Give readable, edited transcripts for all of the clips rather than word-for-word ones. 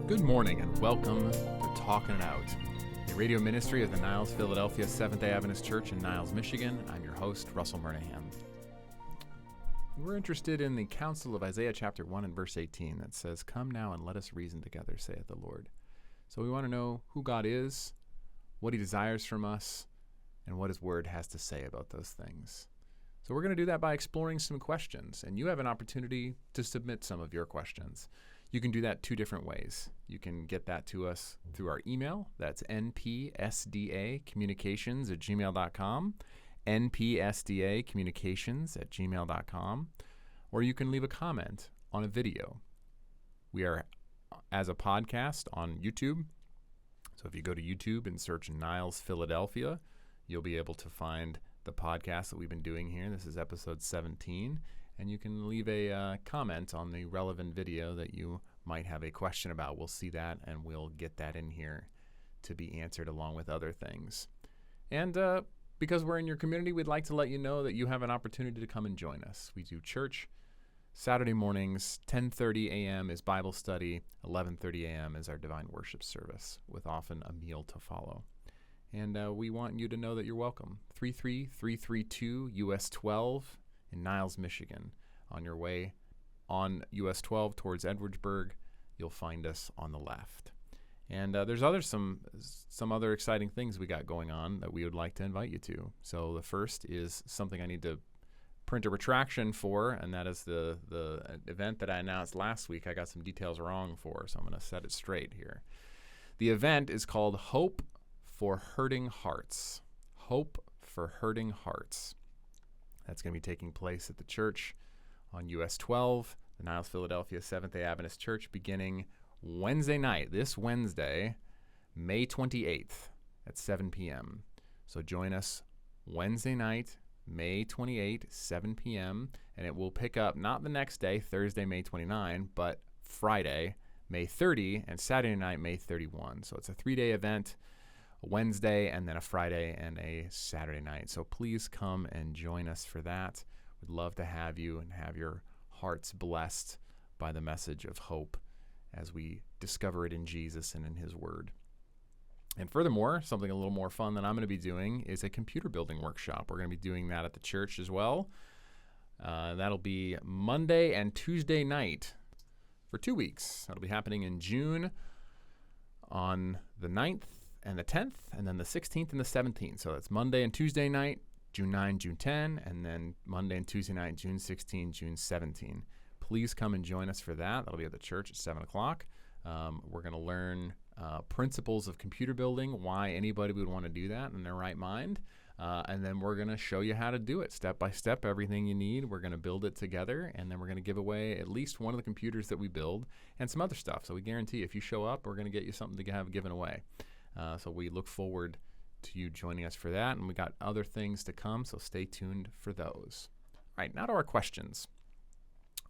Good morning and welcome to Talkin It Out, a radio ministry of the Niles, Philadelphia Seventh-day Adventist Church in Niles, Michigan. I'm your host, Russell Murnahan. We're interested in the counsel of Isaiah chapter 1 and verse 18 that says, "Come now and let us reason together, saith the Lord." So we want to know who God is, what he desires from us, and what his word has to say about those things. So we're going to do that by exploring some questions, and you have an opportunity to submit some of your questions. You can do that two different ways. You can get that to us through our email. That's npsdacommunications@gmail.com, npsdacommunications@gmail.com, or you can leave a comment on a video. We are as a podcast on YouTube. So if you go to YouTube and search Niles, Philadelphia, you'll be able to find the podcast that we've been doing here. This is episode 17. And you can leave a comment on the relevant video that you might have a question about. We'll see that, and we'll get that in here to be answered along with other things. And because we're in your community, we'd like to let you know that you have an opportunity to come and join us. We do church Saturday mornings, 10:30 a.m. is Bible study, 11:30 a.m. is our divine worship service, with often a meal to follow. And we want you to know that you're welcome. 33332 US 12 in Niles, Michigan. On your way on US 12 towards Edwardsburg, you'll find us on the left. And there's some other exciting things we got going on that we would like to invite you to. So the first is something I need to print a retraction for, and that is the event that I announced last week. I got some details wrong for, so I'm going to set it straight here. The event is called Hope for Hurting Hearts. Hope for Hurting Hearts. That's going to be taking place at the church on US 12, the Niles, Philadelphia Seventh-day Adventist Church, beginning Wednesday night, this Wednesday, May 28th at 7 p.m. So join us Wednesday night, May 28th, 7 p.m., and it will pick up not the next day, Thursday, May 29, but Friday, May 30, and Saturday night, May 31. So it's a 3-day event, a Wednesday and then a Friday and a Saturday night. So please come and join us for that. We'd love to have you and have your hearts blessed by the message of hope as we discover it in Jesus and in his word. And furthermore, something a little more fun that I'm going to be doing is a computer building workshop. We're going to be doing that at the church as well. That'll be Monday and Tuesday night for 2 weeks. That'll be happening in June on the 9th and the 10th, and then the 16th and the 17th. So that's Monday and Tuesday night, June 9, June 10, and then Monday and Tuesday night, June 16, June 17. Please come and join us for that. That'll be at the church at 7 o'clock. We're going to learn principles of computer building, why anybody would want to do that in their right mind. And then we're going to show you how to do it step by step, everything you need. We're going to build it together, and then we're going to give away at least one of the computers that we build and some other stuff. So we guarantee if you show up, we're going to get you something to have given away. So we look forward to you joining us for that, and we got other things to come, so stay tuned for those. All right, now to our questions.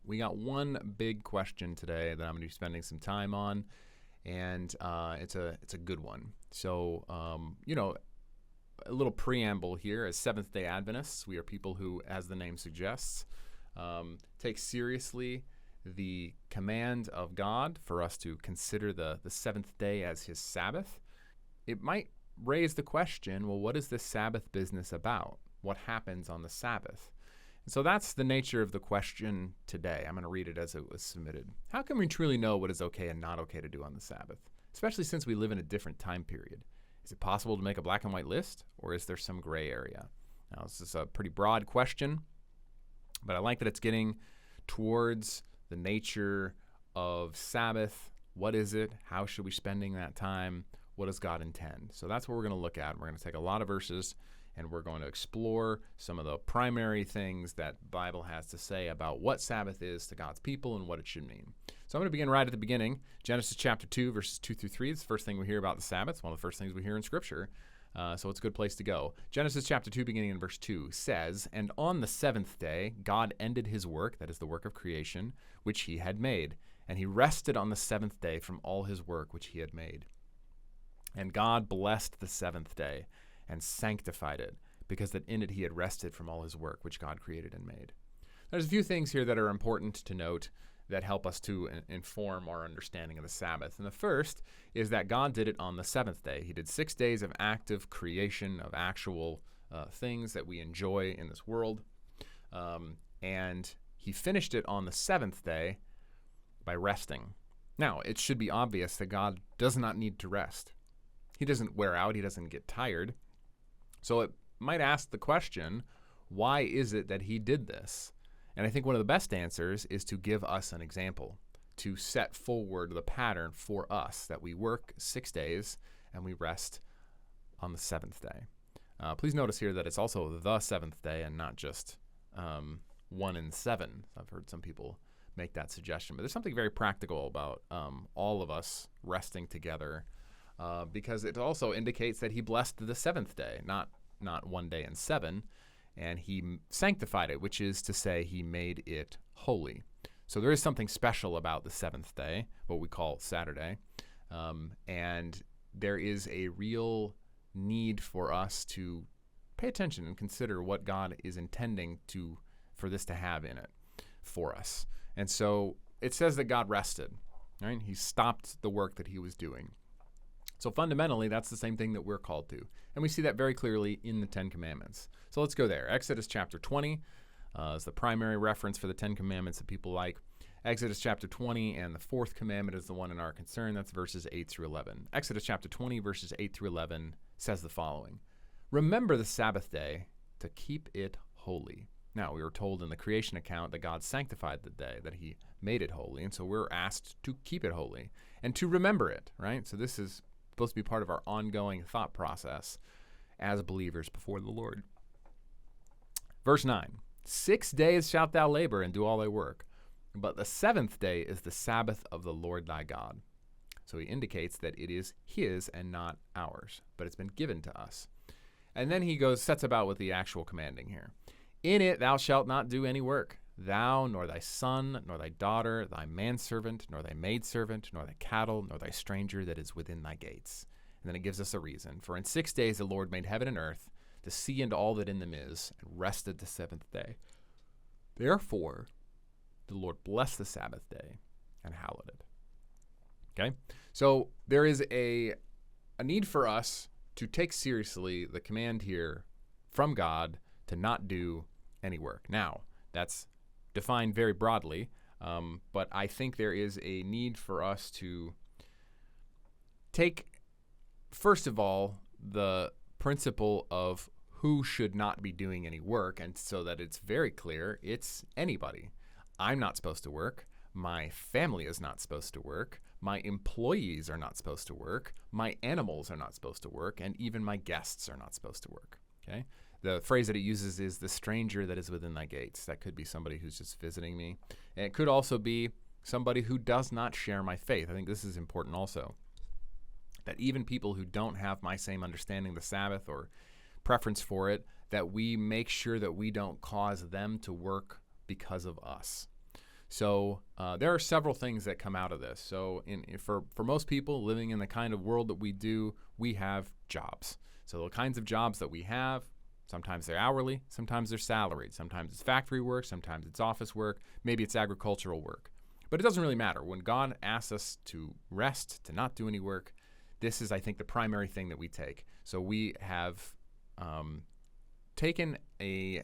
We got one big question today that I'm going to be spending some time on, and it's a good one. So, a little preamble here. As Seventh-day Adventists, we are people who, as the name suggests, take seriously the command of God for us to consider the seventh day as his Sabbath. It might raise the question, well, what is this Sabbath business about? What happens on the Sabbath? And so that's the nature of the question today. I'm going to read it as it was submitted. How can we truly know what is okay and not okay to do on the Sabbath, especially since we live in a different time period? Is it possible to make a black and white list, or is there some gray area? Now, this is a pretty broad question, but I like that it's getting towards the nature of Sabbath. What is it? How should we be spending that time? What does God intend? So that's what we're going to look at. We're going to take a lot of verses, and we're going to explore some of the primary things that the Bible has to say about what Sabbath is to God's people and what it should mean. So I'm going to begin right at the beginning. Genesis chapter 2, verses 2 through 3. It's the first thing we hear about the Sabbath. It's one of the first things we hear in Scripture. So it's a good place to go. Genesis chapter 2, beginning in verse 2, says, "And on the seventh day, God ended his work," that is the work of creation, "which he had made. And he rested on the seventh day from all his work which he had made. And God blessed the seventh day and sanctified it, because that in it he had rested from all his work which God created and made." There's a few things here that are important to note that help us to inform our understanding of the Sabbath. And the first is that God did it on the seventh day. He did 6 days of active creation of actual things that we enjoy in this world. And he finished it on the seventh day by resting. Now, it should be obvious that God does not need to rest. He doesn't wear out. He doesn't get tired. So it might ask the question, why is it that he did this? And I think one of the best answers is to give us an example, to set forward the pattern for us, that we work 6 days and we rest on the seventh day. Please notice here that it's also the seventh day and not just 1 and 7. I've heard some people make that suggestion. But there's something very practical about all of us resting together because it also indicates that he blessed the seventh day, not 1 day and 7. And he sanctified it, which is to say he made it holy. So there is something special about the seventh day, what we call Saturday. And there is a real need for us to pay attention and consider what God is intending for this to have in it for us. And so it says that God rested, right? He stopped the work that he was doing. So fundamentally, that's the same thing that we're called to. And we see that very clearly in the Ten Commandments. So let's go there. Exodus chapter 20 is the primary reference for the Ten Commandments that people like. Exodus chapter 20, and the fourth commandment is the one in our concern. That's verses 8 through 11. Exodus chapter 20, verses 8 through 11 says the following. Remember the Sabbath day to keep it holy. Now, we were told in the creation account that God sanctified the day, that he made it holy. And so we're asked to keep it holy and to remember it, right? So this is supposed to be part of our ongoing thought process as believers before the Lord. Verse 9, 6 days shalt thou labor and do all thy work, but the seventh day is the Sabbath of the Lord thy God. So he indicates that it is his and not ours, but it's been given to us. And then he sets about with the actual commanding here. In it thou shalt not do any work, thou, nor thy son, nor thy daughter, thy manservant, nor thy maidservant, nor thy cattle, nor thy stranger that is within thy gates. And then it gives us a reason. For in 6 days the Lord made heaven and earth, the sea and all that in them is, and rested the seventh day. Therefore, the Lord blessed the Sabbath day and hallowed it. Okay? So there is a need for us to take seriously the command here from God to not do any work. Now, that's defined very broadly, but I think there is a need for us to take, first of all, the principle of who should not be doing any work, and so that it's very clear, it's anybody. I'm not supposed to work. My family is not supposed to work. My employees are not supposed to work. My animals are not supposed to work, and even my guests are not supposed to work. Okay? The phrase that it uses is the stranger that is within thy gates. That could be somebody who's just visiting me. And it could also be somebody who does not share my faith. I think this is important also. That even people who don't have my same understanding of the Sabbath or preference for it, that we make sure that we don't cause them to work because of us. So there are several things that come out of this. So for most people living in the kind of world that we do, we have jobs. So the kinds of jobs that we have, sometimes they're hourly, sometimes they're salaried, sometimes it's factory work, sometimes it's office work, maybe it's agricultural work. But it doesn't really matter. When God asks us to rest, to not do any work, this is, I think, the primary thing that we take. So we have taken a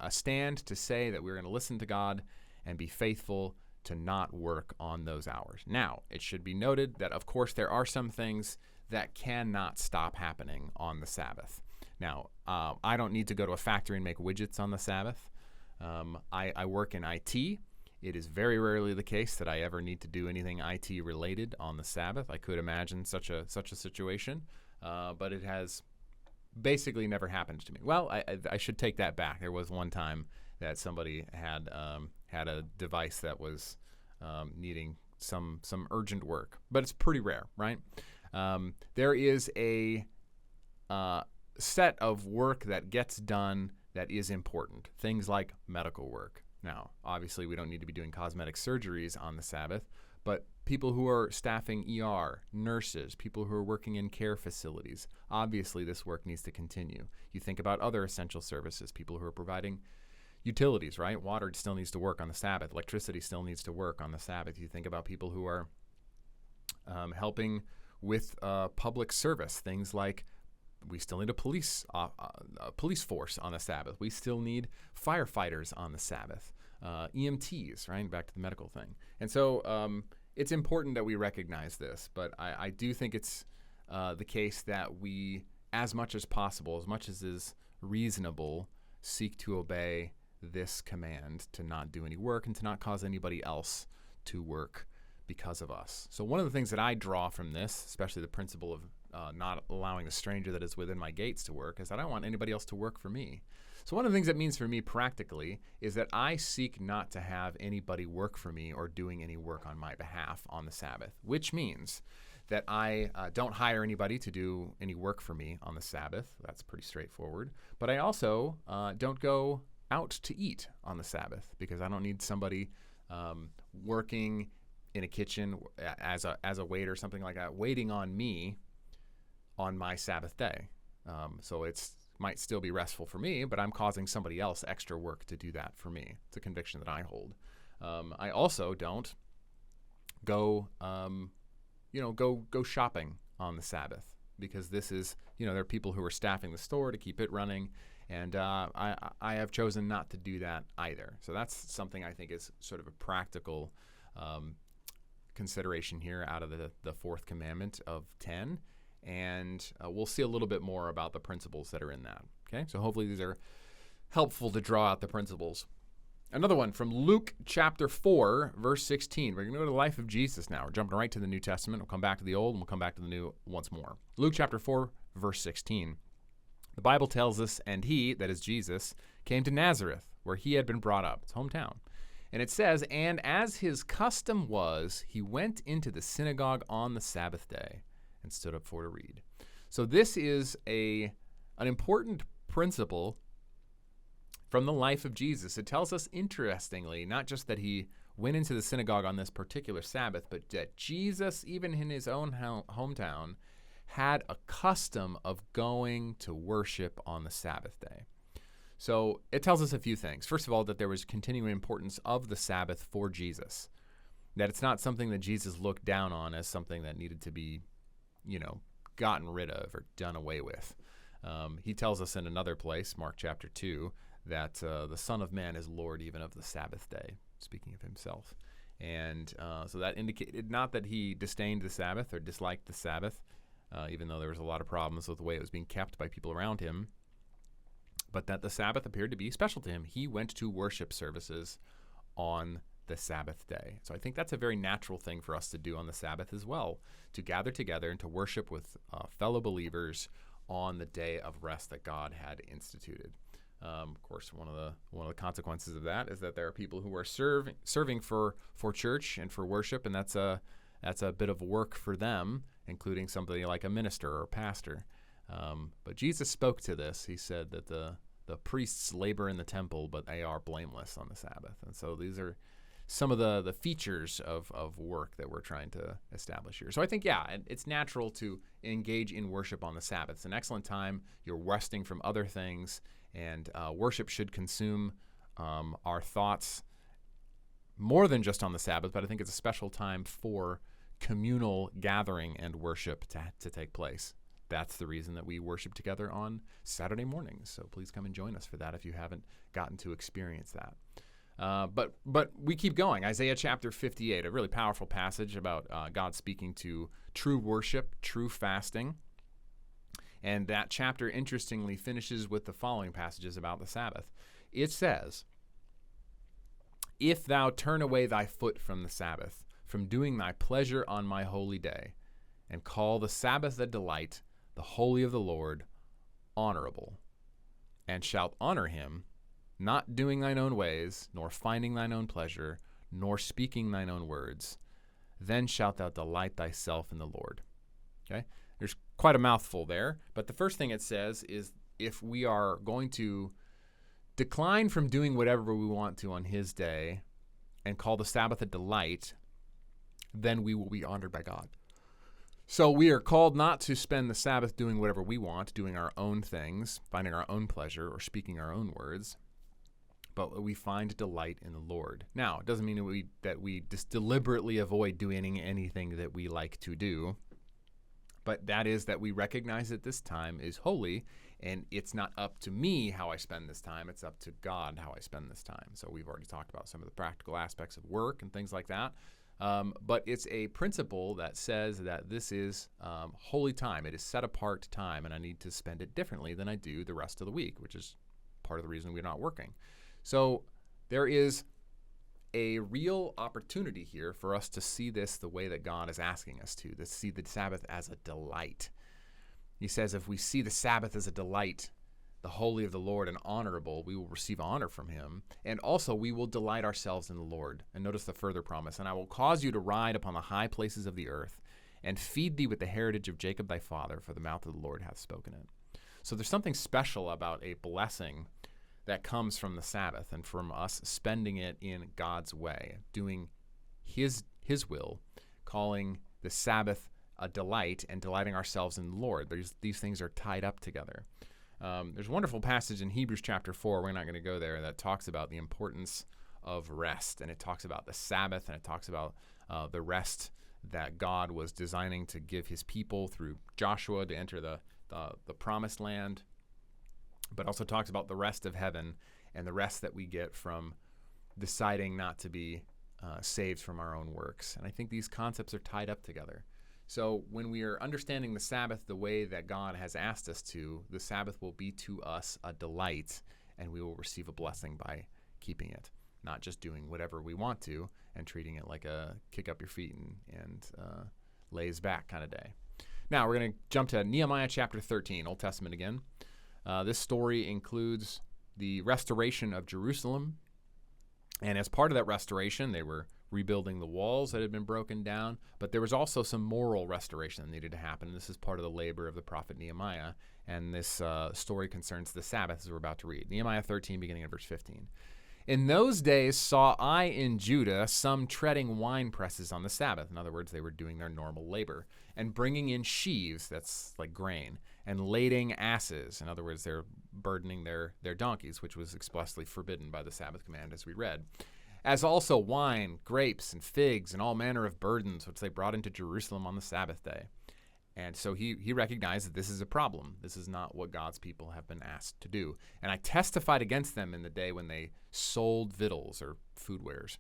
stand to say that we're going to listen to God and be faithful to not work on those hours. Now, it should be noted that, of course, there are some things that cannot stop happening on the Sabbath. Now, I don't need to go to a factory and make widgets on the Sabbath. I work in IT. It is very rarely the case that I ever need to do anything IT related on the Sabbath. I could imagine such a situation, but it has basically never happened to me. Well, I should take that back. There was one time that somebody had a device that was needing some urgent work, but it's pretty rare, right? There is a set of work that gets done that is important, things like medical work. Now, obviously, we don't need to be doing cosmetic surgeries on the Sabbath, but people who are staffing ER, nurses, people who are working in care facilities, obviously this work needs to continue. You think about other essential services, people who are providing Utilities, right? Water still needs to work on the Sabbath. Electricity still needs to work on the Sabbath. You think about people who are helping with public service, things like we still need a police force on the Sabbath. We still need firefighters on the Sabbath, EMTs, right? Back to the medical thing. And so it's important that we recognize this, but I do think it's the case that we, as much as possible, as much as is reasonable, seek to obey this command to not do any work and to not cause anybody else to work because of us. So one of the things that I draw from this, especially the principle of not allowing the stranger that is within my gates to work, is that I don't want anybody else to work for me. So one of the things that means for me practically is that I seek not to have anybody work for me or doing any work on my behalf on the Sabbath, which means that I don't hire anybody to do any work for me on the Sabbath. That's pretty straightforward. But I also don't go out to eat on the Sabbath because I don't need somebody working in a kitchen as a waiter or something like that, waiting on me on my Sabbath day. So it's might still be restful for me, but I'm causing somebody else extra work to do that for me. It's a conviction that I hold. I also don't go, go shopping on the Sabbath because this is, there are people who are staffing the store to keep it running, and I have chosen not to do that either. So that's something I think is sort of a practical consideration here out of the fourth commandment of 10. And we'll see a little bit more about the principles that are in that. Okay, so hopefully these are helpful to draw out the principles. Another one from Luke chapter 4, verse 16. We're going to go to the life of Jesus now. We're jumping right to the New Testament. We'll come back to the Old, and we'll come back to the New once more. Luke chapter 4, verse 16. The Bible tells us, and he, that is Jesus, came to Nazareth, where he had been brought up, his hometown. And it says, and as his custom was, he went into the synagogue on the Sabbath day and stood up for to read. So this is an important principle from the life of Jesus. It tells us, interestingly, not just that he went into the synagogue on this particular Sabbath, but that Jesus, even in his own hometown, had a custom of going to worship on the Sabbath day. So it tells us a few things. First of all, that there was continuing importance of the Sabbath for Jesus, that it's not something that Jesus looked down on as something that needed to be gotten rid of or done away with. He tells us in another place, Mark chapter 2, that the Son of Man is Lord even of the Sabbath day, speaking of himself. And so that indicated not that he disdained the Sabbath or disliked the Sabbath, even though there was a lot of problems with the way it was being kept by people around him, but that the Sabbath appeared to be special to him. He went to worship services on the Sabbath day. So I think that's a very natural thing for us to do on the Sabbath as well, to gather together and to worship with fellow believers on the day of rest that God had instituted. Of course, one of the consequences of that is that there are people who are serving for church and for worship, and that's a bit of work for them, including somebody like a minister or a pastor. But Jesus spoke to this. He said that the priests labor in the temple, but they are blameless on the Sabbath. And so these are some of the features of work that we're trying to establish here. So I think, it's natural to engage in worship on the Sabbath. It's an excellent time. You're resting from other things, and worship should consume our thoughts more than just on the Sabbath, but I think it's a special time for communal gathering and worship to take place. That's the reason that we worship together on Saturday mornings. So please come and join us for that if you haven't gotten to experience that. But we keep going. Isaiah chapter 58, a really powerful passage about God speaking to true worship, true fasting. And that chapter, interestingly, finishes with the following passages about the Sabbath. It says, if thou turn away thy foot from the Sabbath, from doing thy pleasure on my holy day, and call the Sabbath a delight, the holy of the Lord honorable, and shalt honor him, not doing thine own ways, nor finding thine own pleasure, nor speaking thine own words, then shalt thou delight thyself in the Lord. Okay? There's quite a mouthful there, but the first thing it says is if we are going to decline from doing whatever we want to on his day and call the Sabbath a delight, then we will be honored by God. So we are called not to spend the Sabbath doing whatever we want, doing our own things, finding our own pleasure, or speaking our own words, but we find delight in the Lord. Now, it doesn't mean that we just deliberately avoid doing anything that we like to do, but that is that we recognize that this time is holy, and it's not up to me how I spend this time. It's up to God how I spend this time. So we've already talked about some of the practical aspects of work and things like that. But it's a principle that says that this is holy time. It is set apart time, and I need to spend it differently than I do the rest of the week, which is part of the reason we're not working. So there is a real opportunity here for us to see this the way that God is asking us to see the Sabbath as a delight. He says if we see the Sabbath as a delight, the holy of the Lord, and honorable, we will receive honor from him. And also we will delight ourselves in the Lord. And notice the further promise. And I will cause you to ride upon the high places of the earth and feed thee with the heritage of Jacob thy father, for the mouth of the Lord hath spoken it. So there's something special about a blessing that comes from the Sabbath and from us spending it in God's way, doing his will, calling the Sabbath a delight and delighting ourselves in the Lord. These things are tied up together. There's a wonderful passage in Hebrews chapter 4, we're not going to go there, that talks about the importance of rest, and it talks about the Sabbath, and it talks about the rest that God was designing to give his people through Joshua to enter the promised land, but also talks about the rest of heaven and the rest that we get from deciding not to be saved from our own works. And I think these concepts are tied up together. So when we are understanding the Sabbath the way that God has asked us to, the Sabbath will be to us a delight, and we will receive a blessing by keeping it, not just doing whatever we want to and treating it like a kick up your feet and lays back kind of day. Now we're going to jump to Nehemiah chapter 13, Old Testament again. This story includes the restoration of Jerusalem, and as part of that restoration, they were rebuilding the walls that had been broken down, but there was also some moral restoration that needed to happen. This is part of the labor of the prophet Nehemiah, and this story concerns the Sabbath, as we're about to read. Nehemiah 13, beginning in verse 15. In those days saw I in Judah some treading wine presses on the Sabbath. In other words, they were doing their normal labor, and bringing in sheaves, that's like grain, and lading asses. In other words, they're burdening their donkeys, which was expressly forbidden by the Sabbath command, as we read. As also wine, grapes, and figs, and all manner of burdens, which they brought into Jerusalem on the Sabbath day. And so he recognized that this is a problem. This is not what God's people have been asked to do. And I testified against them in the day when they sold victuals, or food wares.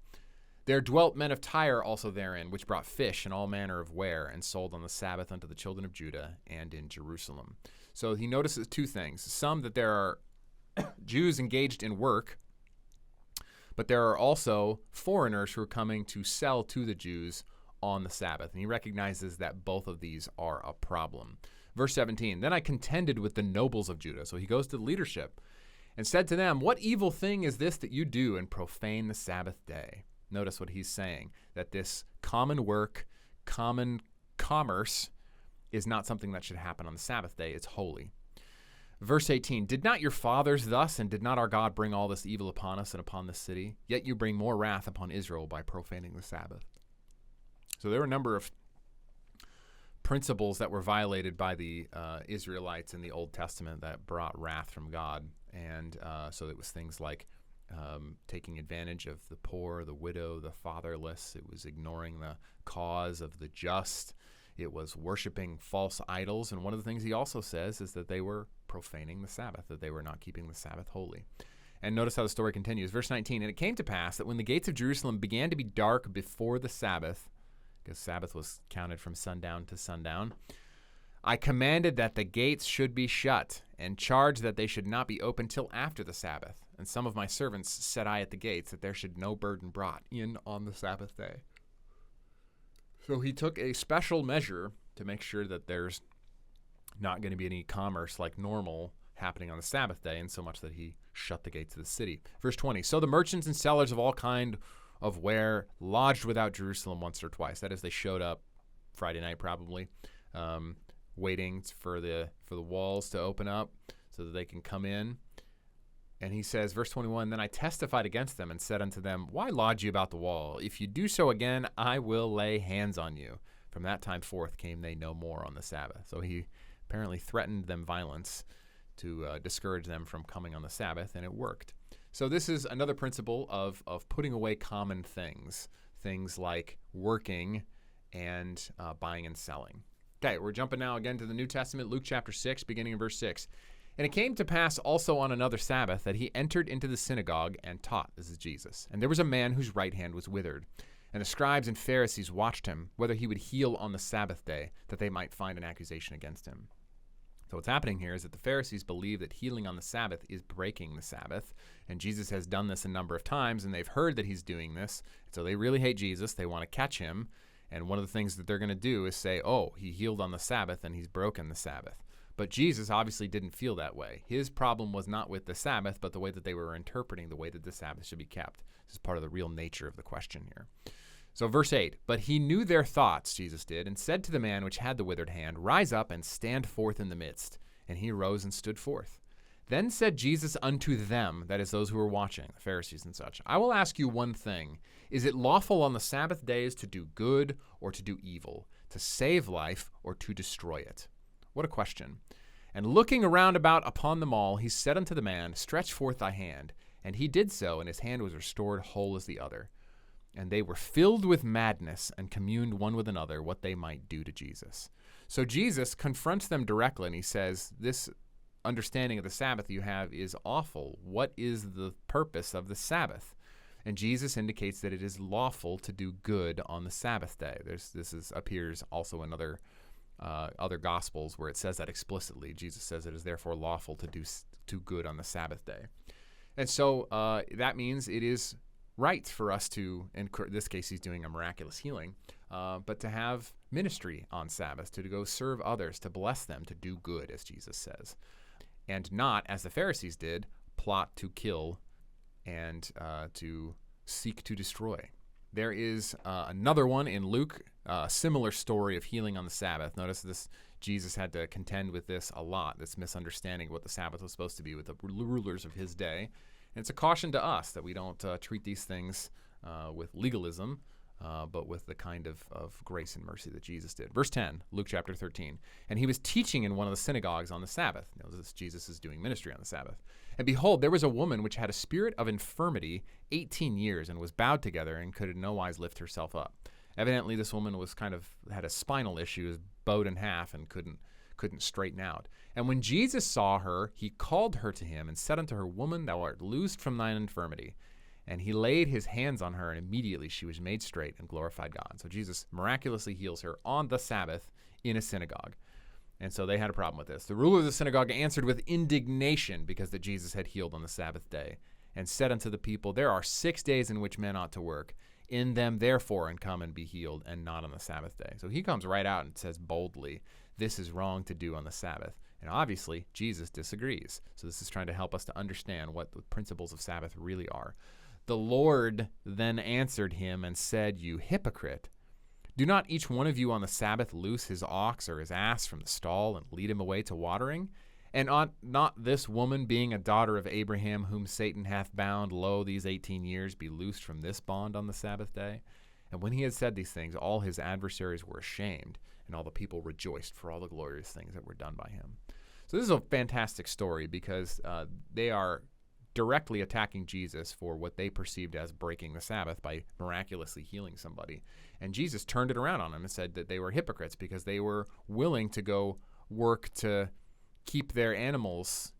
There dwelt men of Tyre also therein, which brought fish and all manner of ware, and sold on the Sabbath unto the children of Judah and in Jerusalem. So he notices two things. Some, that there are Jews engaged in work, but there are also foreigners who are coming to sell to the Jews on the Sabbath. And he recognizes that both of these are a problem. Verse 17, then I contended with the nobles of Judah. So he goes to the leadership and said to them, what evil thing is this that you do and profane the Sabbath day? Notice what he's saying, that this common work, common commerce is not something that should happen on the Sabbath day. It's holy. Verse 18, did not your fathers thus, and did not our God bring all this evil upon us and upon this city? Yet you bring more wrath upon Israel by profaning the Sabbath. So there were a number of principles that were violated by the Israelites in the Old Testament that brought wrath from God. And so it was things like taking advantage of the poor, the widow, the fatherless. It was ignoring the cause of the just. It was worshiping false idols. And one of the things he also says is that they were profaning the Sabbath, that they were not keeping the Sabbath holy. And notice how the story continues. Verse 19, and it came to pass that when the gates of Jerusalem began to be dark before the Sabbath, because Sabbath was counted from sundown to sundown, I commanded that the gates should be shut, and charged that they should not be opened till after the Sabbath. And some of my servants set I at the gates, that there should no burden brought in on the Sabbath day. So he took a special measure to make sure that there's not going to be any commerce like normal happening on the Sabbath day, in so much that he shut the gates of the city. Verse 20, so the merchants and sellers of all kind of ware lodged without Jerusalem once or twice. That is, they showed up Friday night probably, waiting for the walls to open up so that they can come in. And he says, verse 21, then I testified against them and said unto them, why lodge you about the wall? If you do so again, I will lay hands on you. From that time forth came they no more on the Sabbath. So he apparently threatened them violence to discourage them from coming on the Sabbath, and it worked. So this is another principle of putting away common things like working and buying and selling. Okay, we're jumping now again to the New Testament, Luke chapter 6, beginning in verse 6. And it came to pass also on another Sabbath that he entered into the synagogue and taught. This is Jesus. And there was a man whose right hand was withered. And the scribes and Pharisees watched him, whether he would heal on the Sabbath day, that they might find an accusation against him. So what's happening here is that the Pharisees believe that healing on the Sabbath is breaking the Sabbath. And Jesus has done this a number of times, and they've heard that he's doing this. So they really hate Jesus. They want to catch him. And one of the things that they're going to do is say, oh, he healed on the Sabbath and he's broken the Sabbath. But Jesus obviously didn't feel that way. His problem was not with the Sabbath, but the way that they were interpreting the way that the Sabbath should be kept. This is part of the real nature of the question here. So verse 8, but he knew their thoughts, Jesus did, and said to the man which had the withered hand, rise up and stand forth in the midst. And he arose and stood forth. Then said Jesus unto them, that is those who were watching, the Pharisees and such, I will ask you one thing. Is it lawful on the Sabbath days to do good or to do evil, to save life or to destroy it? What a question. And looking around about upon them all, he said unto the man, stretch forth thy hand. And he did so, and his hand was restored whole as the other. And they were filled with madness and communed one with another what they might do to Jesus. So Jesus confronts them directly, and he says, this understanding of the Sabbath you have is awful. What is the purpose of the Sabbath? And Jesus indicates that it is lawful to do good on the Sabbath day. Appears also in other Gospels where it says that explicitly. Jesus says it is therefore lawful to do good on the Sabbath day. And so that means it is right for us to, in this case he's doing a miraculous healing, but to have ministry on Sabbath, to go serve others, to bless them, to do good, as Jesus says. And not, as the Pharisees did, plot to kill and to seek to destroy. There is another one in Luke, a similar story of healing on the Sabbath. Notice this, Jesus had to contend with this a lot, this misunderstanding of what the Sabbath was supposed to be with the rulers of his day. And it's a caution to us that we don't treat these things with legalism, but with the kind of grace and mercy that Jesus did. Verse 10, Luke chapter 13. And he was teaching in one of the synagogues on the Sabbath. Notice Jesus is doing ministry on the Sabbath. And behold, there was a woman which had a spirit of infirmity 18 years and was bowed together and could in no wise lift herself up. Evidently, this woman was had a spinal issue, was bowed in half and couldn't straighten out. And when Jesus saw her, he called her to him and said unto her, Woman, thou art loosed from thine infirmity. And he laid his hands on her, and immediately she was made straight and glorified God. So Jesus miraculously heals her on the Sabbath in a synagogue. And so they had a problem with this. The ruler of the synagogue answered with indignation because that Jesus had healed on the Sabbath day, and said unto the people, There are 6 days in which men ought to work. In them therefore and come and be healed, and not on the Sabbath day. So he comes right out and says boldly, this is wrong to do on the Sabbath. And obviously, Jesus disagrees. So this is trying to help us to understand what the principles of Sabbath really are. The Lord then answered him and said, You hypocrite, do not each one of you on the Sabbath loose his ox or his ass from the stall and lead him away to watering? And ought not this woman, being a daughter of Abraham, whom Satan hath bound, lo, these 18 years, be loosed from this bond on the Sabbath day? And when he had said these things, all his adversaries were ashamed, and all the people rejoiced for all the glorious things that were done by him. So this is a fantastic story because they are directly attacking Jesus for what they perceived as breaking the Sabbath by miraculously healing somebody. And Jesus turned it around on them and said that they were hypocrites because they were willing to go work to keep their animals,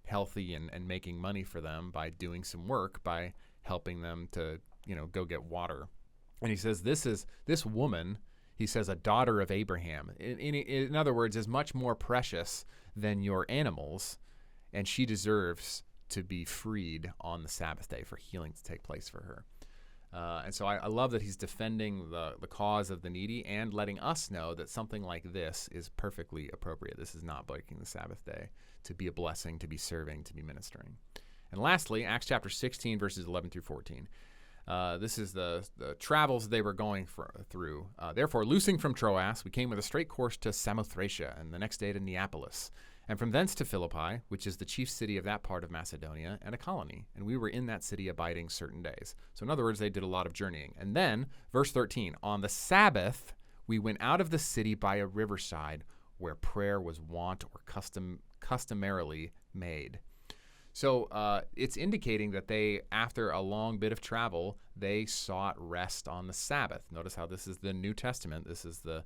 healthy and making money for them by doing some work, by helping them to, go get water. And he says, this woman, he says, a daughter of Abraham, in other words, is much more precious than your animals, and she deserves to be freed on the Sabbath day for healing to take place for her. And so I love that he's defending the cause of the needy and letting us know that something like this is perfectly appropriate. This is not breaking the Sabbath day to be a blessing, to be serving, to be ministering. And lastly, Acts chapter 16, verses 11 through 14. This is the travels they were going through. Therefore, loosing from Troas, we came with a straight course to Samothracia, and the next day to Neapolis, and from thence to Philippi, which is the chief city of that part of Macedonia, and a colony. And we were in that city abiding certain days. So in other words, they did a lot of journeying. And then, verse 13, on the Sabbath, we went out of the city by a riverside where prayer was wont or customarily made. So it's indicating that they, after a long bit of travel, they sought rest on the Sabbath. Notice how this is the New Testament. This is the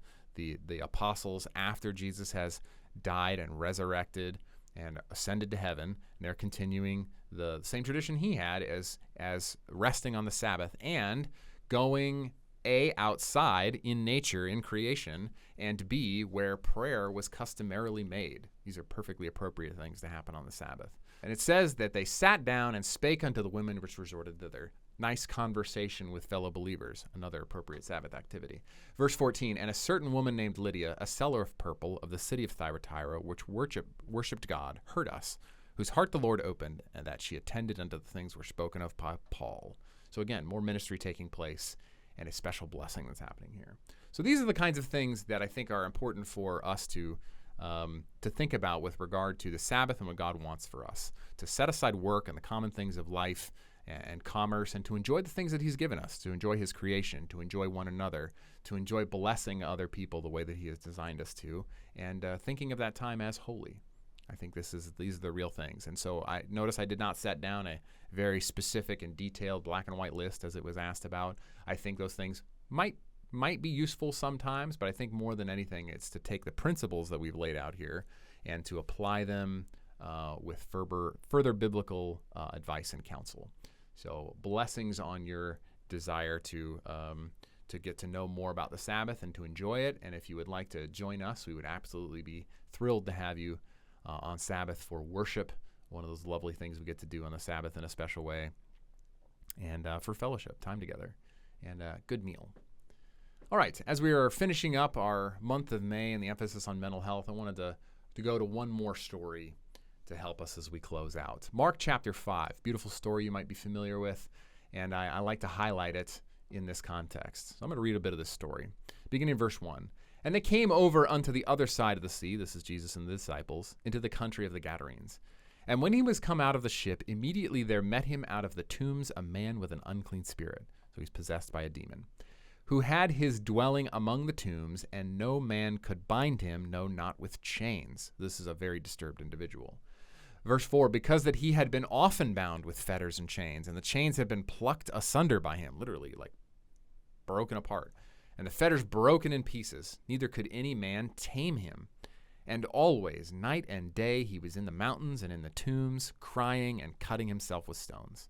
apostles after Jesus has died and resurrected and ascended to heaven. And they're continuing the same tradition he had as resting on the Sabbath and going outside in nature, in creation, and B, where prayer was customarily made. These are perfectly appropriate things to happen on the Sabbath. And it says that they sat down and spake unto the women which resorted thither. Nice conversation with fellow believers, another appropriate Sabbath activity. Verse 14, and a certain woman named Lydia, a seller of purple of the city of Thyatira, which worshipped God, heard us, whose heart the Lord opened, and that she attended unto the things were spoken of by Paul. So again, more ministry taking place and a special blessing that's happening here. So these are the kinds of things that I think are important for us to think about with regard to the Sabbath and what God wants for us, to set aside work and the common things of life and commerce, and to enjoy the things that he's given us, to enjoy his creation, to enjoy one another, to enjoy blessing other people the way that he has designed us to, and thinking of that time as holy. I think these are the real things. And so I notice I did not set down a very specific and detailed black and white list as it was asked about. I think those things might be useful sometimes, but I think more than anything, it's to take the principles that we've laid out here and to apply them with further biblical advice and counsel. So blessings on your desire to get to know more about the Sabbath and to enjoy it. And if you would like to join us, we would absolutely be thrilled to have you on Sabbath for worship, one of those lovely things we get to do on the Sabbath in a special way, and for fellowship, time together, and a good meal. All right, as we are finishing up our month of May and the emphasis on mental health, I wanted to go to one more story to help us as we close out. Mark chapter 5, beautiful story you might be familiar with, and I like to highlight it in this context. So I'm going to read a bit of this story. Beginning in verse 1. And they came over unto the other side of the sea, this is Jesus and the disciples, into the country of the Gadarenes. And when he was come out of the ship, immediately there met him out of the tombs a man with an unclean spirit, so he's possessed by a demon, who had his dwelling among the tombs, and no man could bind him, no, not with chains. This is a very disturbed individual. Verse 4, because that he had been often bound with fetters and chains, and the chains had been plucked asunder by him, literally like broken apart, and the fetters broken in pieces, neither could any man tame him. And always, night and day, he was in the mountains and in the tombs, crying and cutting himself with stones.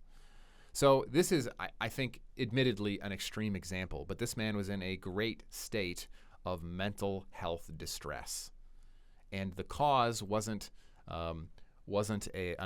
So this is, I think, admittedly an extreme example, but this man was in a great state of mental health distress. And the cause wasn't an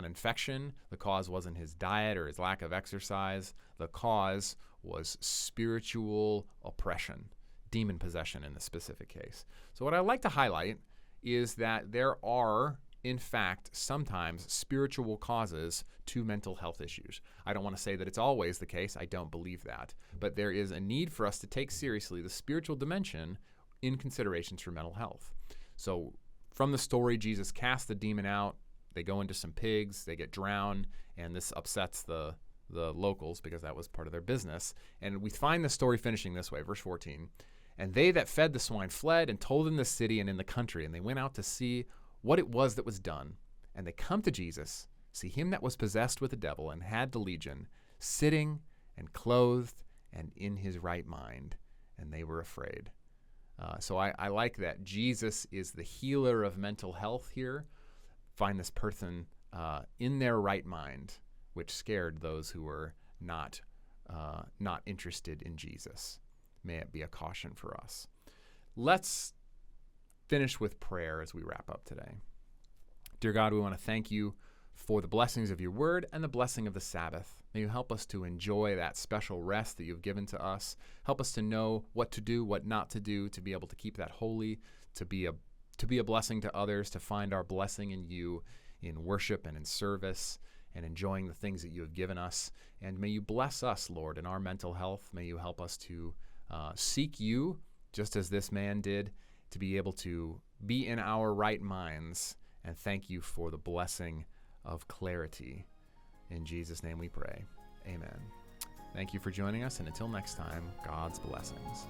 infection. The cause wasn't his diet or his lack of exercise. The cause was spiritual oppression, demon possession in this specific case. So what I like to highlight is that there are, in fact, sometimes spiritual causes to mental health issues. I don't want to say that it's always the case. I don't believe that. But there is a need for us to take seriously the spiritual dimension in considerations for mental health. So from the story, Jesus casts the demon out. They go into some pigs. They get drowned. And this upsets the locals because that was part of their business. And we find the story finishing this way, verse 14. And they that fed the swine fled and told in the city and in the country. And they went out to see what it was that was done. And they come to Jesus, see him that was possessed with the devil and had the legion, sitting and clothed and in his right mind. And they were afraid. So I like that Jesus is the healer of mental health here. Find this person in their right mind, which scared those who were not interested in Jesus. May it be a caution for us. Let's finish with prayer as we wrap up today. Dear God, we want to thank you for the blessings of your word and the blessing of the Sabbath. May you help us to enjoy that special rest that you've given to us. Help us to know what to do, what not to do, to be able to keep that holy, to be a blessing to others, to find our blessing in you in worship and in service and enjoying the things that you have given us. And may you bless us, Lord, in our mental health. May you help us to seek you, just as this man did, to be able to be in our right minds. And thank you for the blessing of clarity. In Jesus' name we pray. Amen. Thank you for joining us, and until next time, God's blessings.